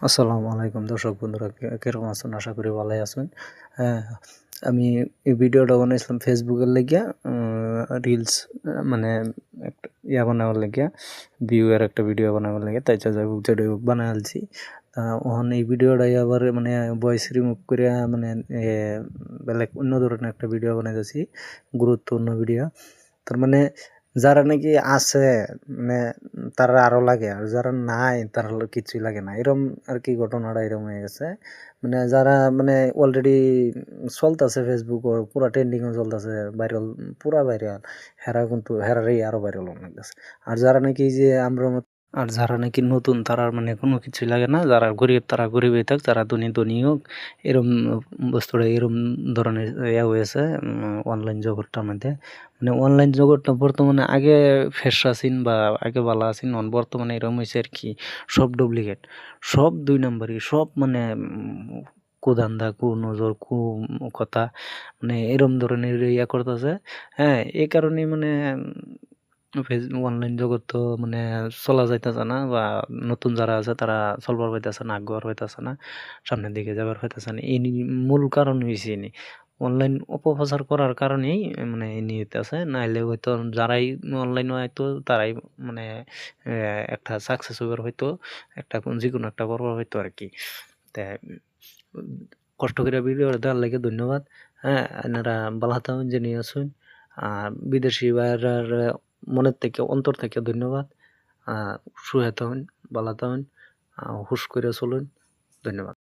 আসসালামু আলাইকুম দর্শক বন্ধুরা, কিরকম আছেন? আশা করি ভালোই আছেন। হ্যাঁ, আমি এই ভিডিওটা বানাইছিলাম ফেসবুকের লাগিয়া, রিলস মানে একটা বানাবার লাগিয়া, ভিউ এর একটা ভিডিও বানাবার লাগে, তাই যাই হোক যেটা হোক বানাই আলছি। ওখানে এই ভিডিওটাই আবার মানে ভয়েস রিমুভ করিয়া মানে বেলেগ অন্য ধরনের একটা ভিডিও বানাইতেছি, গুরুত্বপূর্ণ ভিডিও। তার মানে যারা নাকি আছে মানে তারা আরো লাগে, আর যারা নাই তারা কিছুই লাগে না, এরম আর কি। ঘটনাটা এরম হয়ে গেছে। মানে যারা মানে অলরেডি চলতেছে ফেসবুক পুরা ট্রেন্ডিং এ চলতেছে, ভাইরাল, পুরা ভাইরাল, হেরা কিন্তু হেরারই আরো ভাইরাল অনেক গেছে। আর যারা নাকি এই যে আমরা আর যারা নাকি নতুন তারা মানে কোনো কিছুই লাগে না, যারা গরিব তারা গরিবই থাক, যারা ধনী ধনী হোক, এরম বস্তুটা এরম ধরনের হয়েছে অনলাইন জগৎটার মধ্যে। মানে অনলাইন জগৎটা বর্তমানে আগে ফ্রেশ আছেন বা আগে ভালো আছেন, বর্তমানে এরকম হয়েছে আর কি। সব ডুপ্লিকেট, সব দুই নম্বরই, সব মানে কুদান্দা, কু নজর, কু কথা, মানে এরম ধরনের করতেছে। হ্যাঁ, এই কারণে মানে অনলাইন জগৎ তো মানে চলা যাইতেছে না, বা নতুন যারা আছে তারা চলবার পাইতেছে না, আগ্রহ পাইতেছে না, সামনের দিকে যাবার পাইতেছে না। এই মূল কারণ হয়েছে অনলাইন অপপ্রচার করার কারণেই মানে এই নিয়ে আছে। নাইলে হয়তো যারাই অনলাইন হয়তো তারাই মানে একটা সাকসেস হইবার হয়তো, একটা যে কোনো একটা করবার হয়তো আর কি। তা কষ্ট করে ভিডিও দেওয়ার লাগে ধন্যবাদ। হ্যাঁ, আপনারা ভালো থাকুন, জেনে আসুন। আর বিদেশি ভাইয়ার মনের থেকে অন্তর থেকে ধন্যবাদ। সুস্থ থাকুন, ভালো থাকুন, হুশ করে চলুন। ধন্যবাদ।